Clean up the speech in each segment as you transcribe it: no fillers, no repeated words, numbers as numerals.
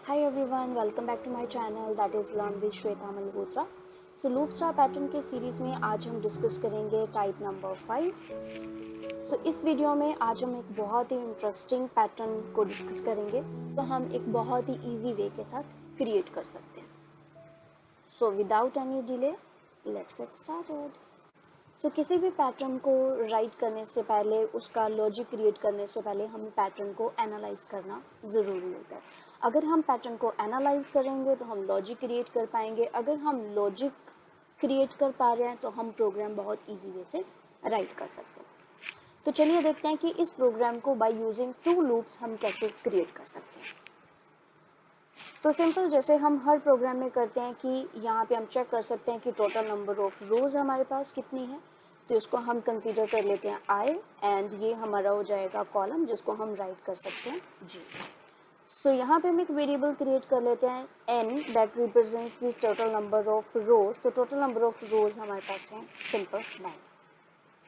Hi everyone, welcome back to my channel that is Learn with Shweta Malhotra. So loop star pattern के series में आज हम discuss करेंगे type number 5। सो इस video में आज हम एक बहुत ही इंटरेस्टिंग पैटर्न को डिस्कस करेंगे तो हम एक बहुत ही इजी वे के साथ क्रिएट कर सकते हैं। So without any delay let's get started. So किसी भी पैटर्न को राइट करने से पहले, उसका लॉजिक क्रिएट करने से पहले हमें पैटर्न को एनालाइज करना ज़रूरी होता है। अगर हम पैटर्न को एनालाइज करेंगे तो हम लॉजिक क्रिएट कर पाएंगे। अगर हम लॉजिक क्रिएट कर पा रहे हैं तो हम प्रोग्राम बहुत इजी वे से राइट कर सकते हैं। तो चलिए देखते हैं कि इस प्रोग्राम को बाय यूजिंग 2 लूप्स हम कैसे क्रिएट कर सकते हैं। तो सिंपल जैसे हम हर प्रोग्राम में करते हैं कि यहाँ पे हम चेक कर सकते हैं कि टोटल नंबर ऑफ रोज हमारे पास कितनी है, तो इसको हम कंसीडर कर लेते हैं आई एंड ये हमारा हो जाएगा कॉलम जिसको हम राइट कर सकते हैं जी। सो यहाँ पे हम एक वेरिएबल क्रिएट कर लेते हैं n that represents the total number of रोज। तो टोटल नंबर ऑफ रोज हमारे पास है सिंपल 9,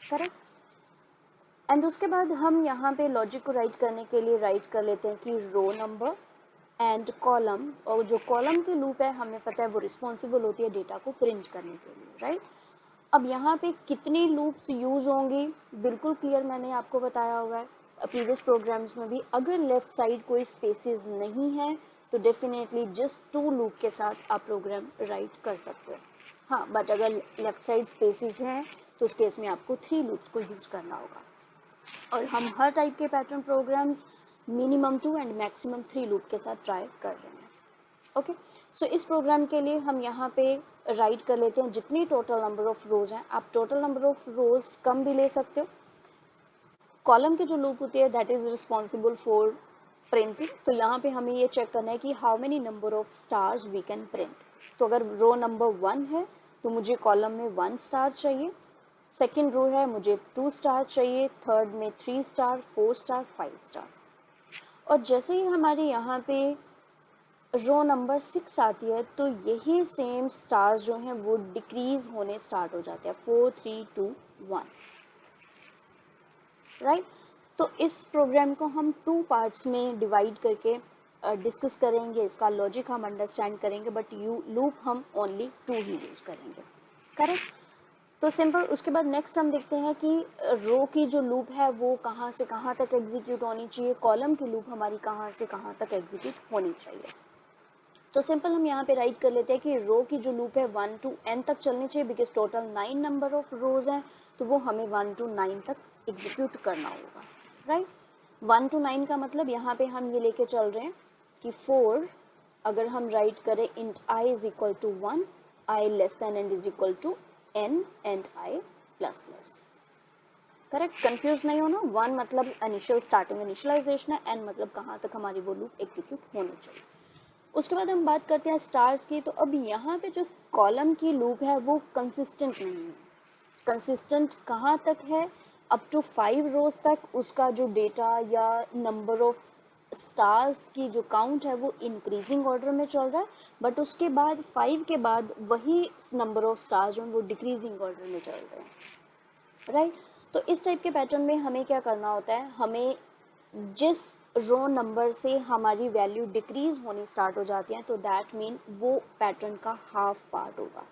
करेक्ट। एंड उसके बाद हम यहाँ पे लॉजिक को राइट करने के लिए राइट कर लेते हैं कि रो नंबर एंड कॉलम, और जो कॉलम की लूप है हमें पता है वो रिस्पॉन्सिबल होती है डेटा को प्रिंट करने के लिए, राइट। अब यहाँ पे कितनी लूप्स यूज होंगी बिल्कुल क्लियर मैंने आपको बताया हुआ है प्रीवियस प्रोग्राम्स में भी। अगर लेफ्ट साइड कोई स्पेसेस नहीं है तो डेफिनेटली जस्ट 2 लूप के साथ आप प्रोग्राम राइट कर सकते हो। हाँ, बट अगर लेफ्ट साइड स्पेसेस हैं तो उस केस में आपको 3 लूप्स को यूज करना होगा। और हम हर टाइप के pattern programs minimum 2 and maximum 3 loop के साथ ट्राई कर रहे हैं। ओके, सो इस प्रोग्राम के लिए हम यहाँ पे राइट कर लेते हैं जितनी टोटल नंबर ऑफ रोज हैं। आप टोटल नंबर ऑफ रोज कम भी ले सकते हो। कॉलम की जो लूप होती है that is responsible for printing, तो यहाँ पे हमें ये चेक करना है कि how many number of stars we can print. तो अगर रो नंबर 1 है तो मुझे कॉलम में 1 स्टार चाहिए, सेकेंड रो है मुझे 2 स्टार चाहिए, थर्ड में 3 स्टार, 4 स्टार, 5 स्टार। और जैसे ही हमारे यहाँ पे रो नंबर 6 आती है तो यही सेम स्टार्स जो हैं वो डिक्रीज होने स्टार्ट हो जाते हैं, 4 3 2 1, राइट। तो इस प्रोग्राम को हम 2 पार्ट्स में डिवाइड करके डिस्कस करेंगे, इसका लॉजिक हम अंडरस्टैंड करेंगे, बट लूप हम ओनली 2 ही यूज करेंगे, करेक्ट। तो सिंपल उसके बाद नेक्स्ट हम देखते हैं कि रो की जो लूप है वो कहाँ से कहाँ तक एग्जीक्यूट होनी चाहिए, कॉलम की लूप हमारी कहाँ से कहाँ तक एग्जीक्यूट होनी चाहिए। तो सिंपल हम यहाँ पे राइट कर लेते हैं कि रो की जो लूप है 1 to n तक चलनी चाहिए, बिकॉज टोटल 9 नंबर ऑफ रोज हैं तो वो हमें 1 to 9 तक एग्जीक्यूट करना होगा, राइट। 1 to 9 का मतलब यहाँ पे हम ये लेके चल रहे हैं कि 4 अगर हम राइट करें int i is equal to 1, i less than and is equal to n and i plus plus, correct. Confuse नहीं होना, 1 मतलब इनिशियल स्टार्टिंग इनिशियलाइजेशन है, n मतलब कहाँ तक हमारी वो लूप एग्जीक्यूट होनी चाहिए। उसके बाद हम बात करते हैं स्टार्स की। तो अब यहाँ पे जो कॉलम की लूप है वो कंसिस्टेंट नहीं है। कंसिस्टेंट कहाँ तक है? अप टू 5 रोज तक उसका जो डेटा या नंबर ऑफ स्टार्स की जो काउंट है वो इंक्रीजिंग ऑर्डर में चल रहा है, बट उसके बाद 5 के बाद वही नंबर ऑफ स्टार्स जो है वो डिक्रीजिंग ऑर्डर में चल रहे हैं, राइट। तो इस टाइप के पैटर्न में हमें क्या करना होता है, हमें जिस रो नंबर से हमारी वैल्यू डिक्रीज होनी स्टार्ट हो जाती है तो दैट मीन वो पैटर्न का हाफ पार्ट होगा,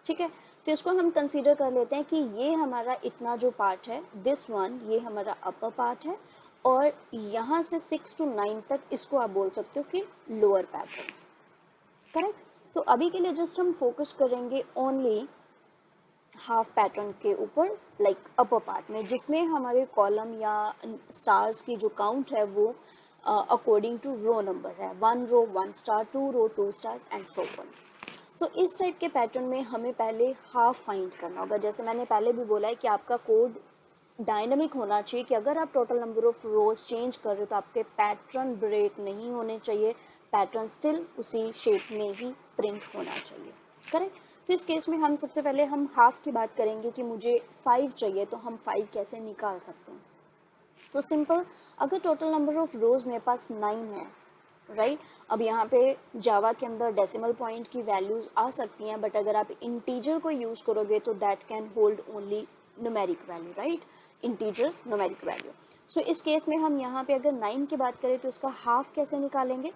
ठीक है। तो इसको हम कंसीडर कर लेते हैं कि ये हमारा इतना जो पार्ट है दिस वन, ये हमारा अपर पार्ट है, और यहाँ से 6 to 9 तक इसको आप बोल सकते हो कि लोअर पैटर्न, करेक्ट। तो अभी के लिए जस्ट हम फोकस करेंगे ओनली हाफ पैटर्न के ऊपर, लाइक अपर पार्ट में, जिसमें हमारे कॉलम या स्टार्स की जो काउंट है वो अकॉर्डिंग टू रो नंबर है, 1 row 1 star, 2 row 2 stars and so on. तो इस टाइप के पैटर्न में हमें पहले हाफ फाइंड करना होगा। जैसे मैंने पहले भी बोला है कि आपका कोड डायनामिक होना चाहिए, कि अगर आप total number of rose change कर रहे हो तो आपके पैटर्न ब्रेक नहीं होने चाहिए, पैटर्न स्टिल उसी शेप में ही प्रिंट होना चाहिए, करेक्ट। तो इस केस में हम सबसे पहले हम हाफ की बात करेंगे कि मुझे 5 चाहिए, तो हम 5 कैसे निकाल सकते हैं। तो सिंपल, अगर टोटल नंबर ऑफ रोज मेरे पास 9 है, राइट। अब यहाँ पे जावा के अंदर डेसिमल पॉइंट की वैल्यूज आ सकती हैं, बट अगर आप इंटीजर को यूज करोगे तो that can hold only numeric value, right, integer numeric value. So इस केस में हम यहाँ पे अगर 9 की बात करें तो इसका हाफ कैसे निकालेंगे,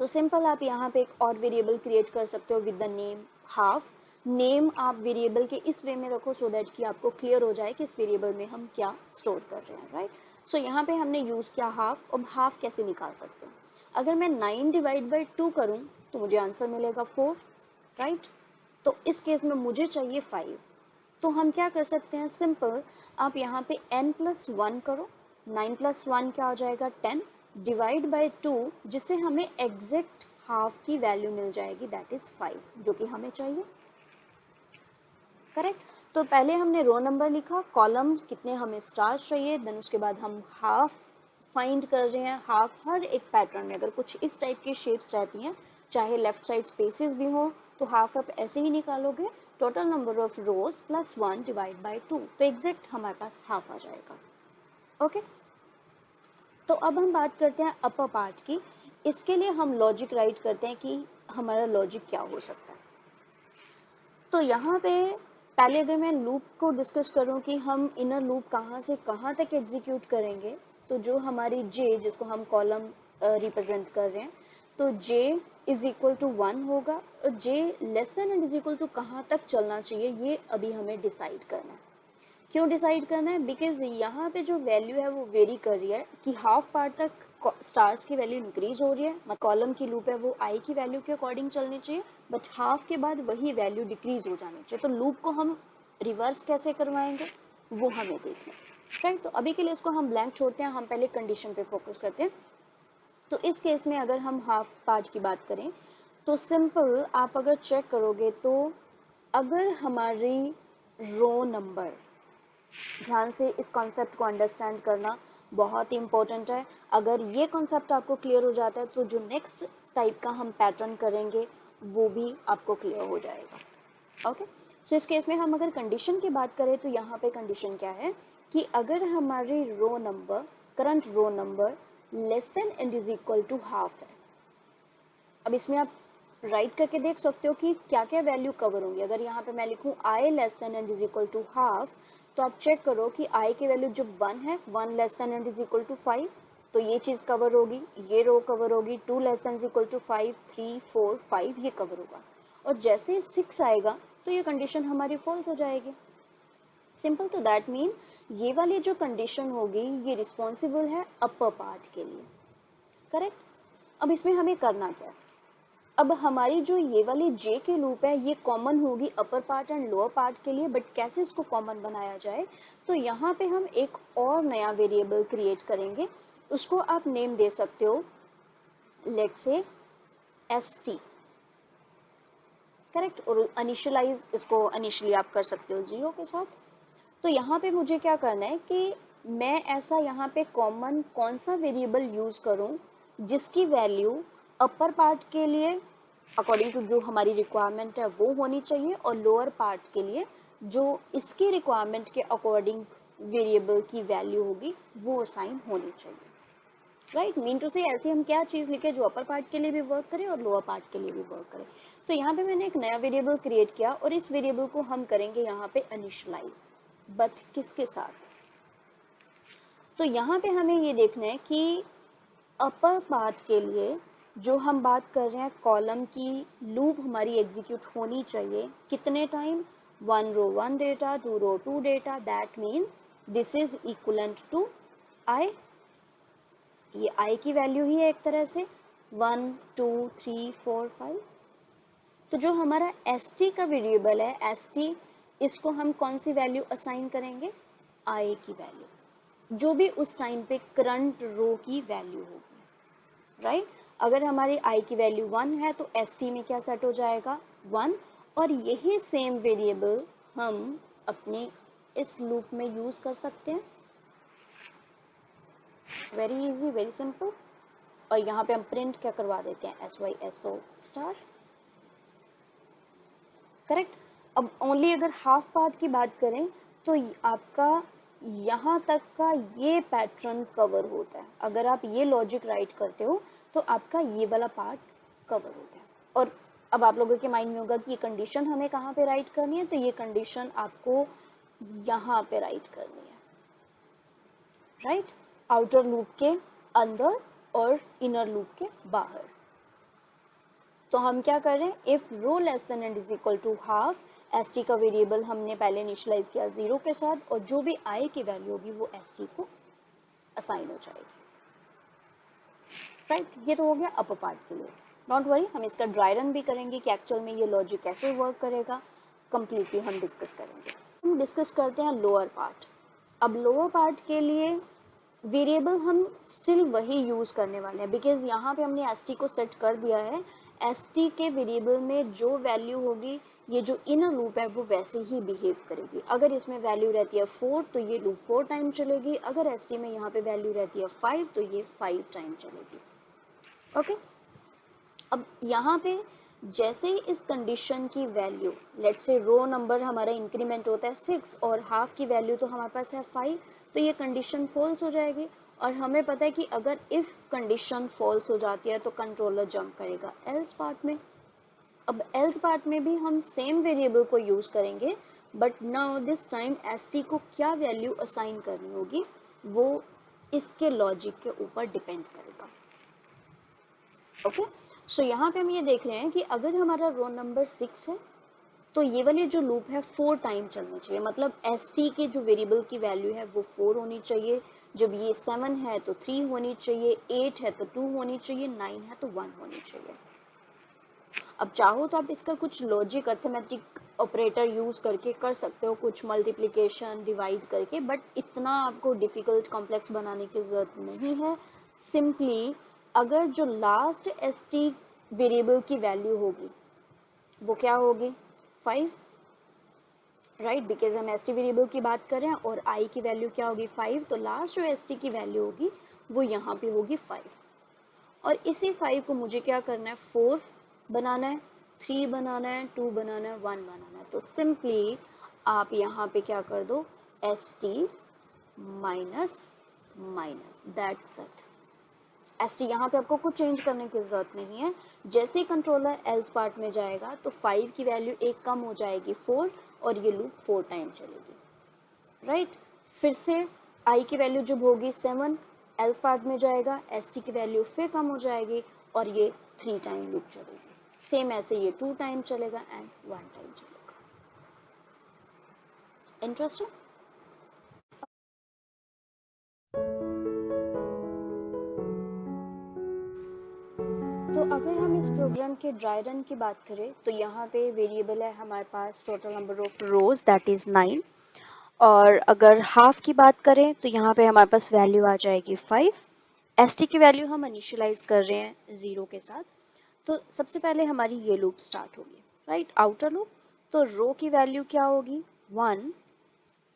तो सिंपल आप यहाँ पे एक और वेरिएबल क्रिएट कर सकते हो with the name half. Name आप वेरिएबल के इस वे में रखो सो दैट कि आपको क्लियर हो जाए कि इस वेरिएबल में हम क्या स्टोर कर रहे हैं, राइट। सो यहाँ पे हमने यूज़ किया हाफ। अब हाफ कैसे निकाल सकते हैं? अगर मैं 9 डिवाइड बाई 2 करूँ तो मुझे आंसर मिलेगा 4, राइट। तो इस केस में मुझे चाहिए 5। तो हम क्या कर सकते हैं? सिंपल आप यहाँ पे n+1 करो। 9+1 क्या हो जाएगा? 10 डिवाइड बाई 2, जिससे हमें एग्जैक्ट हाफ की वैल्यू मिल जाएगी, दैट इज 5, जो कि हमें चाहिए, करेक्ट। तो पहले हमने रो नंबर लिखा, कॉलम कितने हमें स्टार्स चाहिए, देन उसके बाद हम हाफ फाइंड कर रहे हैं। हाफ हर एक पैटर्न में अगर कुछ इस टाइप की शेप्स रहती हैं, चाहे लेफ्ट साइड स्पेसेस भी हो, तो हाफ आप ऐसे ही निकालोगे, total number of rose plus 1 divide by 2, तो एग्जैक्ट हमारे पास हाफ आ जाएगा। ओके तो अब हम बात करते हैं अपर पार्ट की। इसके लिए हम लॉजिक राइट करते हैं कि हमारा लॉजिक क्या हो सकता है। तो यहाँ पे पहले अगर मैं लूप को डिस्कस करूँ कि हम इनर लूप कहाँ से कहाँ तक एग्जीक्यूट करेंगे, तो जो हमारी j, जिसको हम कॉलम रिप्रेजेंट कर रहे हैं, तो j इज इक्वल टू 1 होगा, और j less than and is equal to कहाँ तक चलना चाहिए ये अभी हमें डिसाइड करना है। क्यों डिसाइड करना है? बिकॉज यहाँ पे जो वैल्यू है वो वेरी कर रही है कि हाफ पार्ट तक स्टार्स की वैल्यू इंक्रीज हो रही है, कॉलम की लूप है वो आई की वैल्यू के अकॉर्डिंग चलनी चाहिए, बट हाफ के बाद वही वैल्यू डिक्रीज हो जानी चाहिए। तो लूप को हम रिवर्स कैसे करवाएंगे वो हमें देखना है, राइट। तो अभी के लिए इसको हम ब्लैंक छोड़ते हैं, हम पहले कंडीशन पे फोकस करते हैं। तो इस केस में अगर हम हाफ पार्ट की बात करें तो सिंपल आप अगर चेक करोगे तो अगर हमारी रो नंबर, ध्यान से इस कॉन्सेप्ट को अंडरस्टैंड करना बहुत ही इंपॉर्टेंट है। अगर ये कॉन्सेप्ट आपको क्लियर हो जाता है तो जो नेक्स्ट टाइप का हम पैटर्न करेंगे वो भी आपको क्लियर हो जाएगा। ओके सो इस केस में हम अगर कंडीशन की बात करें तो यहाँ पे कंडीशन क्या है कि अगर हमारी row number, current row number less than and is equal to half है। अब इसमें आप राइट करके देख सकते हो कि क्या क्या वैल्यू कवर होंगी। अगर यहाँ पे मैं लिखूँ I less than and is equal to half, तो आप चेक करो कि आई की वैल्यू जो 1 है, 1 less than and is equal to 5, तो ये चीज़ कवर होगी, ये रो कवर होगी। 2 less than is equal to 5, 3, 4, 5 ये कवर होगा। और जैसे 6 आएगा तो ये कंडीशन हमारी फॉल्स हो जाएगी, सिंपल। तो दैट मीन ये वाली जो कंडीशन होगी ये रिस्पॉन्सिबल है अपर पार्ट के लिए, करेक्ट। अब इसमें हमें करना क्या है? अब हमारी जो ये वाली j के लूप है ये कॉमन होगी upper part and lower part के लिए, बट कैसे इसको कॉमन बनाया जाए? तो यहाँ पे हम एक और नया वेरिएबल क्रिएट करेंगे, उसको आप नेम दे सकते हो लेट्स से st, करेक्ट। और इनिशियलाइज इसको इनिशियली आप कर सकते हो 0 के साथ। तो यहाँ पे मुझे क्या करना है कि मैं ऐसा यहाँ पे कॉमन कौन सा वेरिएबल यूज़ करूँ जिसकी वैल्यू अपर पार्ट के लिए अकॉर्डिंग टू जो हमारी रिक्वायरमेंट है वो होनी चाहिए, और लोअर पार्ट के लिए जो इसकी रिक्वायरमेंट के अकॉर्डिंग वेरिएबल की वैल्यू होगी वो असाइन होनी चाहिए, राइट। मीन टू से ऐसे हम क्या चीज़ लिखे जो अपर पार्ट के लिए भी वर्क करे और लोअर पार्ट के लिए भी वर्क करे। तो यहाँ पे मैंने एक नया वेरिएबल क्रिएट किया और इस वेरिएबल को हम करेंगे यहाँ पे इनिशियलाइज, बट किसके साथ? तो यहाँ पे हमें ये देखना है कि अपर पार्ट के लिए जो हम बात कर रहे हैं कॉलम की लूप हमारी एग्जीक्यूट होनी चाहिए कितने time? 1 row 1 data, 2 row 2 data, that mean this is equivalent to I. ये आई की वैल्यू ही है एक तरह से 1 2 3 4 5। तो जो हमारा st का वेरिएबल है st, इसको हम कौन सी वैल्यू असाइन करेंगे? आई की वैल्यू, जो भी उस टाइम पे करंट रो की वैल्यू होगी, राइट। अगर हमारी आई की वैल्यू 1 है तो st में क्या सेट हो जाएगा? 1। और यही सेम वेरिएबल हम अपने इस लूप में यूज कर सकते हैं, वेरी इजी, वेरी सिंपल। और यहाँ पे हम प्रिंट क्या करवा देते हैं? SYSO star, correct. अब ओनली अगर हाफ पार्ट की बात करें तो आपका यहाँ तक का ये पैटर्न कवर होता है। अगर आप ये लॉजिक राइट करते हो तो आपका ये वाला पार्ट कवर होता है। और अब आप लोगों के माइंड में होगा कि ये कंडीशन हमें कहाँ पे राइट करनी है, तो ये कंडीशन आपको यहाँ पे राइट करनी है, राइट। आउटर लूप के अंदर और इनर लूप के बाहर। तो हम क्या कर रहे हैं, if row less than and is equal to half, S T का वेरिएबल हमने पहले इनिशलाइज किया 0 के साथ, और जो भी आई की वैल्यू होगी वो एस टी को असाइन हो जाएगी, राइट। ये तो हो गया अपर पार्ट के लिए। डोंट वरी, हम इसका ड्राई रन भी करेंगे कि एक्चुअल में ये लॉजिक कैसे वर्क करेगा, कंप्लीटली हम डिस्कस करेंगे। हम डिस्कस करते हैं लोअर पार्ट। अब लोअर पार्ट के लिए वेरिएबल हम स्टिल वही यूज़ करने वाले हैं, बिकॉज यहाँ पे हमने एस टी को सेट कर दिया है। एस टी के वेरिएबल में जो वैल्यू होगी, ये जो इनर लूप है वो वैसे ही बिहेव करेगी। अगर इसमें वैल्यू रहती है 4 तो ये लूप 4 टाइम चलेगी, अगर एस टी में यहाँ पे वैल्यू रहती है 5 तो ये 5 टाइम चलेगी, ओके। अब यहाँ पे जैसे ही इस कंडीशन की value, let's say row number हमारा इंक्रीमेंट होता है 6 और हाफ की वैल्यू तो हमारे पास है 5, तो ये कंडीशन फॉल्स हो जाएगी। और हमें पता है कि अगर इफ कंडीशन फॉल्स हो जाती है तो कंट्रोलर जंप करेगा एल्स पार्ट में। अब एल्स पार्ट में भी हम सेम वेरिएबल को यूज करेंगे, but now this time S T को क्या वैल्यू असाइन करनी होगी वो इसके लॉजिक के ऊपर डिपेंड करेगा, ओके। सो यहाँ पे हम ये देख रहे हैं कि अगर हमारा रो नंबर 6 है तो ये वाली जो लूप है 4 टाइम चलनी चाहिए, मतलब एस टी के जो वेरिएबल की वैल्यू है वो 4 होनी चाहिए। जब ये 7 है तो 3 होनी चाहिए, 8 है तो 2 होनी चाहिए, 9 है तो 1 होनी चाहिए। अब चाहो तो आप इसका कुछ लॉजिक अर्थमेटिक ऑपरेटर यूज करके कर सकते हो, कुछ मल्टीप्लिकेशन डिवाइड करके, बट इतना आपको डिफिकल्ट कॉम्प्लेक्स बनाने की ज़रूरत नहीं है। सिंपली अगर जो लास्ट एस टी वेरिएबल की वैल्यू होगी वो क्या होगी 5, राइट, बिकॉज हम एस टी वेरिएबल की बात कर रहे हैं और आई की वैल्यू क्या होगी 5, तो लास्ट जो एस टी की वैल्यू होगी वो यहाँ पे होगी 5। और इसी 5 को मुझे क्या करना है, 4 बनाना है, 3 बनाना है, 2 बनाना है, 1 बनाना है। तो सिंपली आप यहाँ पे क्या कर दो, S T minus minus, that's it. S T यहाँ पे आपको कुछ चेंज करने की ज़रूरत नहीं है। जैसे ही कंट्रोलर एल्स पार्ट में जाएगा तो 5 की वैल्यू एक कम हो जाएगी 4 और ये लूप 4 टाइम चलेगी, राइट। फिर से आई की वैल्यू जब होगी 7, एल्स पार्ट में जाएगा, एस टी की वैल्यू फिर कम हो जाएगी और ये 3 टाइम लूप चलेगी। सेम ऐसे ये 2 टाइम चलेगा एंड 1 टाइम चलेगा। इंटरेस्टिंग। तो अगर हम इस प्रोग्राम के ड्राई रन की बात करें तो यहाँ पे वेरिएबल है हमारे पास total number of rows that is 9, और अगर हाफ की बात करें तो यहाँ पे हमारे पास वैल्यू आ जाएगी 5। एस टी की वैल्यू हम इनिशियलाइज कर रहे हैं 0 के साथ। तो सबसे पहले हमारी ये लूप स्टार्ट होगी, राइट, आउटर लूप। तो रो की वैल्यू क्या होगी 1,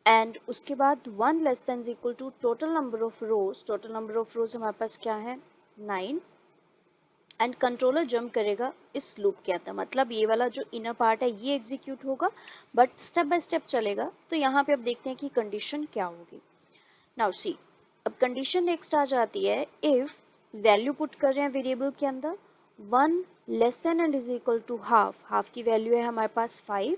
एंड उसके बाद 1 less than equal to total number of rows. Total number of rows हमारे पास क्या है 9, एंड कंट्रोलर जंप करेगा इस लूप के अंदर, मतलब ये वाला जो इनर पार्ट है ये एग्जीक्यूट होगा बट स्टेप बाय स्टेप चलेगा। तो यहाँ पे अब देखते हैं कि कंडीशन क्या होगी। नाउ सी, अब कंडीशन नेक्स्ट आ जाती है, इफ वैल्यू पुट कर रहे हैं वेरिएबल के अंदर 1 less than and is equal to half, half की वैल्यू है हमारे पास 5,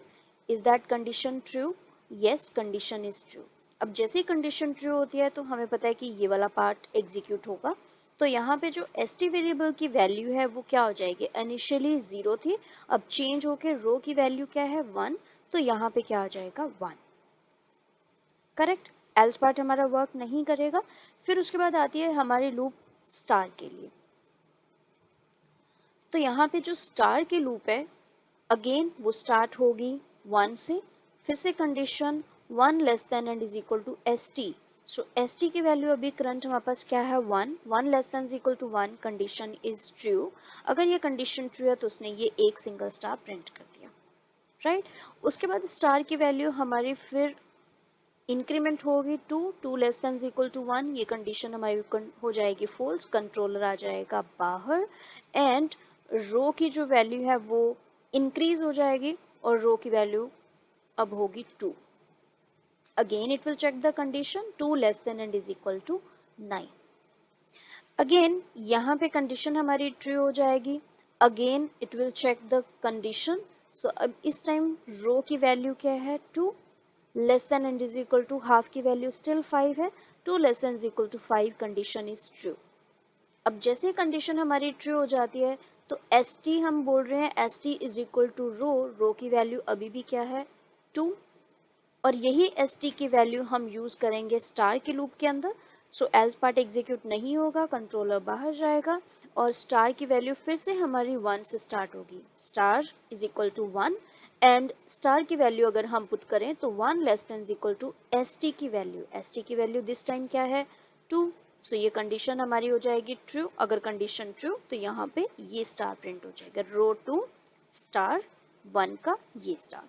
is that condition true? Yes, condition is true. अब जैसे ही कंडीशन ट्रू होती है तो हमें पता है कि ये वाला पार्ट एग्जीक्यूट होगा। तो यहाँ पे जो एस टी वेरिएबल की वैल्यू है वो क्या हो जाएगी, इनिशियली 0 थी, अब चेंज होके रो की वैल्यू क्या है 1, तो यहाँ पे क्या आ जाएगा 1, करेक्ट। एल्स पार्ट हमारा वर्क नहीं करेगा। फिर उसके बाद आती है हमारी लूप स्टार के लिए। तो यहाँ पे जो स्टार की लूप है अगेन वो स्टार्ट होगी 1 से, फिर से condition 1 less than and is equal to S T. So S T की वैल्यू अभी करंट हमारे पास क्या है 1, 1 less than is equal to 1, condition is true. अगर ये कंडीशन ट्रू है तो उसने ये एक सिंगल स्टार प्रिंट कर दिया, राइट। उसके बाद स्टार की वैल्यू हमारी फिर इंक्रीमेंट होगी 2, 2 लेस देन इक्वल टू 1, ये कंडीशन हमारी हो जाएगी फॉल्स, कंट्रोलर आ जाएगा बाहर, एंड रो की जो वैल्यू है वो इंक्रीज हो जाएगी और रो की वैल्यू अब होगी 2। Again it will check the condition 2 less than and is equal to 9। Again यहाँ पे कंडीशन हमारी ट्रू हो जाएगी, again it will check the condition. So अब इस टाइम रो की वैल्यू क्या है 2, less than and is equal to half की वैल्यू स्टिल 5 है, 2 less than is equal to 5, condition is true. अब जैसे कंडीशन हमारी ट्रू हो जाती है तो एस टी हम बोल रहे हैं, S T is equal to row, row की वैल्यू अभी भी क्या है 2, और यही एस टी की वैल्यू हम यूज़ करेंगे स्टार के लूप के अंदर। सो एल्स पार्ट एग्जीक्यूट नहीं होगा, कंट्रोलर बाहर जाएगा और स्टार की वैल्यू फिर से हमारी 1 से स्टार्ट होगी, star is equal to 1, and star की वैल्यू अगर हम पुट करें तो 1 less than is equal to S T की वैल्यू, एस टी की वैल्यू दिस टाइम क्या है 2। सो ये कंडीशन हमारी हो जाएगी ट्रू, अगर कंडीशन ट्रू तो यहाँ पे ये स्टार प्रिंट हो जाएगा, रो 2 स्टार 1 का ये स्टार,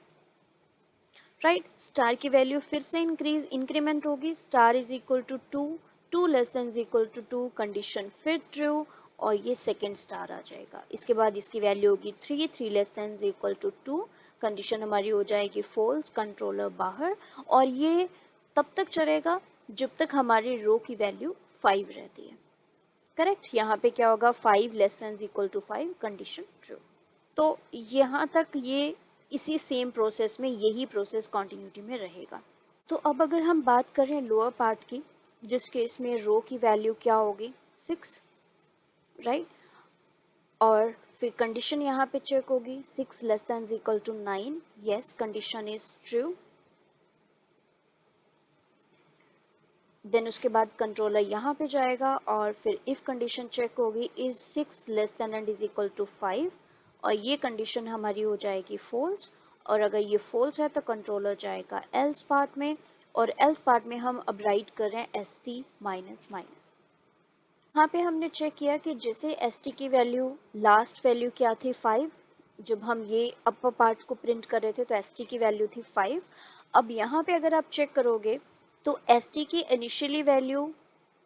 राइट। स्टार की वैल्यू फिर से इंक्रीमेंट होगी, star is equal to 2, 2 less than is equal to 2, condition फिर ट्रू और ये सेकेंड स्टार आ जाएगा। इसके बाद इसकी वैल्यू होगी 3, 3 less than is equal to 2, condition हमारी हो जाएगी फॉल्स, कंट्रोलर बाहर, और ये तब तक चलेगा जब तक हमारी रो की वैल्यू 5 रहती है, करेक्ट। यहाँ पे क्या होगा 5 less than is equal to 5, condition true. तो यहाँ तक ये इसी सेम प्रोसेस में यही प्रोसेस कॉन्टिन्यूटी में रहेगा। तो अब अगर हम बात करें लोअर पार्ट की, जिस केस में रो की वैल्यू क्या होगी 6, राइट, और फिर कंडीशन यहाँ पे चेक होगी 6 less than equal to 9, yes condition is true. Then उसके बाद कंट्रोलर यहाँ पे जाएगा और फिर इफ कंडीशन चेक होगी is 6 less than and is equal to 5, और ये कंडीशन हमारी हो जाएगी फॉल्स, और अगर ये फॉल्स है तो कंट्रोलर जाएगा एल्स पार्ट में, और एल्स पार्ट में हम अब राइट कर रहे हैं एस टी माइनस माइनस। यहाँ पे हमने चेक किया कि जैसे एस टी की वैल्यू लास्ट वैल्यू क्या थी 5, जब हम ये अपर पार्ट को प्रिंट कर रहे थे तो एस टी की वैल्यू थी 5। अब यहाँ पे अगर आप चेक करोगे तो एस टी की इनिशियली वैल्यू,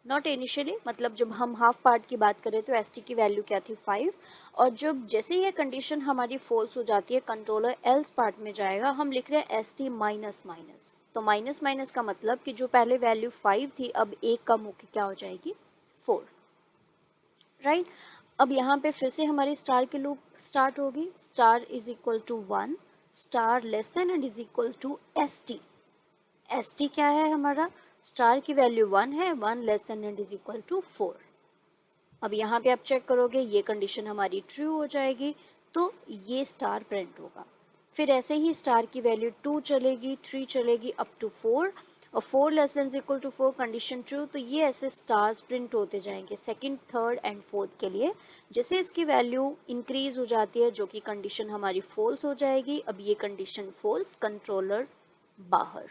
नॉट इनिशियली मतलब जब हम हाफ पार्ट की बात करें तो एस टी की वैल्यू क्या थी 5, और जब जैसे ये कंडीशन हमारी फॉल्स हो जाती है कंट्रोलर एल्स पार्ट में जाएगा, हम लिख रहे हैं एस टी माइनस माइनस। तो माइनस माइनस का मतलब कि जो पहले वैल्यू 5 थी अब एक कम होकर क्या हो जाएगी 4, राइट। अब यहाँ पे फिर से हमारी स्टार की लूप स्टार्ट होगी, star is equal to 1, star less than and is equal to S T. S T क्या है हमारा, स्टार की वैल्यू 1 है, 1 less than and is equal to 4। अब यहाँ पे आप चेक करोगे ये कंडीशन हमारी ट्रू हो जाएगी, तो ये स्टार प्रिंट होगा। फिर ऐसे ही स्टार की वैल्यू 2 चलेगी, 3 चलेगी अप टू 4, और 4 less than equal to 4 condition true, तो ये ऐसे स्टार्स प्रिंट होते जाएंगे सेकंड, थर्ड एंड फोर्थ के लिए। जैसे इसकी वैल्यू इंक्रीज हो जाती है जो कि कंडीशन हमारी फॉल्स हो जाएगी, अब ये कंडीशन फॉल्स, कंट्रोलर बाहर,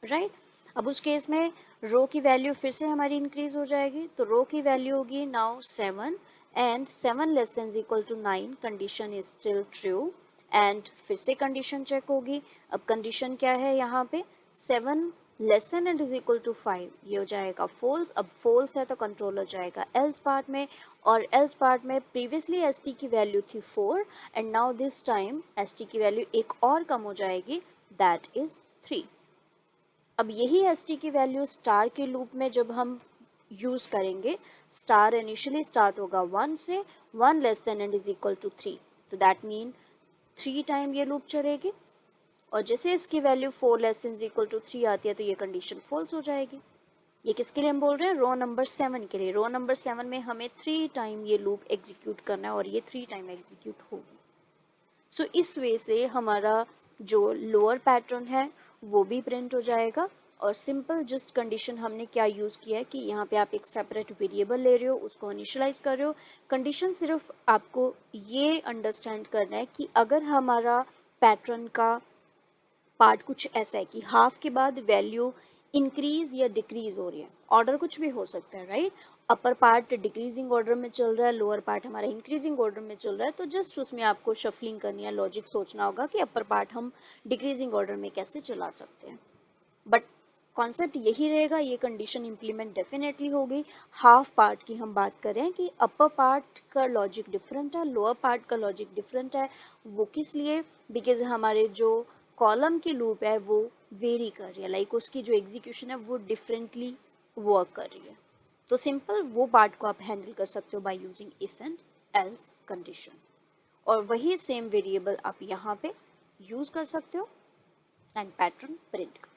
राइट। अब उस केस में रो की वैल्यू फिर से हमारी इंक्रीज हो जाएगी, तो रो की वैल्यू होगी now 7 and 7 less than equal to 9, condition is still true, and फिर से कंडीशन चेक होगी। अब कंडीशन क्या है यहाँ पे 7 less than and is equal to 5, ये हो जाएगा फॉल्स। अब फॉल्स है तो कंट्रोलर जाएगा एल्स पार्ट में, और एल्स पार्ट में प्रीवियसली एस टी की वैल्यू थी 4 and now this time S T की वैल्यू एक और कम हो जाएगी, दैट इज 3। अब यही एस टी की वैल्यू स्टार के लूप में जब हम यूज़ करेंगे, स्टार इनिशियली स्टार्ट होगा 1 से, 1 less than and is equal to 3, तो दैट मीन 3 टाइम ये लूप चलेगी, और जैसे इसकी value 4 less than is equal to 3 आती है तो ये कंडीशन फॉल्स हो जाएगी। ये किसके लिए हम बोल रहे हैं, रो नंबर 7 के लिए। रो नंबर 7 में हमें 3 टाइम ये लूप एग्जीक्यूट करना है और ये 3 टाइम एग्जीक्यूट होगी। सो इस वे से हमारा जो लोअर पैटर्न है वो भी प्रिंट हो जाएगा, और सिंपल जस्ट कंडीशन हमने क्या यूज़ किया है कि यहाँ पे आप एक सेपरेट वेरिएबल ले रहे हो, उसको इनिशियलाइज कर रहे हो। कंडीशन सिर्फ आपको ये अंडरस्टैंड करना है कि अगर हमारा पैटर्न का पार्ट कुछ ऐसा है कि हाफ के बाद वैल्यू इंक्रीज या डिक्रीज हो रही है, ऑर्डर कुछ भी हो सकता है, right. Upper part decreasing order में चल रहा है, लोअर पार्ट हमारा इंक्रीजिंग ऑर्डर में चल रहा है, तो जस्ट उसमें आपको शफलिंग करनी है, लॉजिक सोचना होगा कि अपर पार्ट हम डिक्रीजिंग ऑर्डर में कैसे चला सकते हैं। बट कॉन्सेप्ट यही रहेगा, ये कंडीशन इम्प्लीमेंट डेफिनेटली होगी। हाफ पार्ट की हम बात करें कि अपर पार्ट का लॉजिक डिफरेंट है, लोअर पार्ट का लॉजिक डिफरेंट है। वो किस लिए, बिकॉज हमारे जो कॉलम की लूप है वो वेरी कर रही है, लाइक उसकी जो एग्जीक्यूशन है वो डिफरेंटली वर्क कर रही है। तो सिंपल वो पार्ट को आप हैंडल कर सकते हो by using if and else condition, और वही सेम वेरिएबल आप यहाँ पे यूज कर सकते हो एंड पैटर्न प्रिंट कर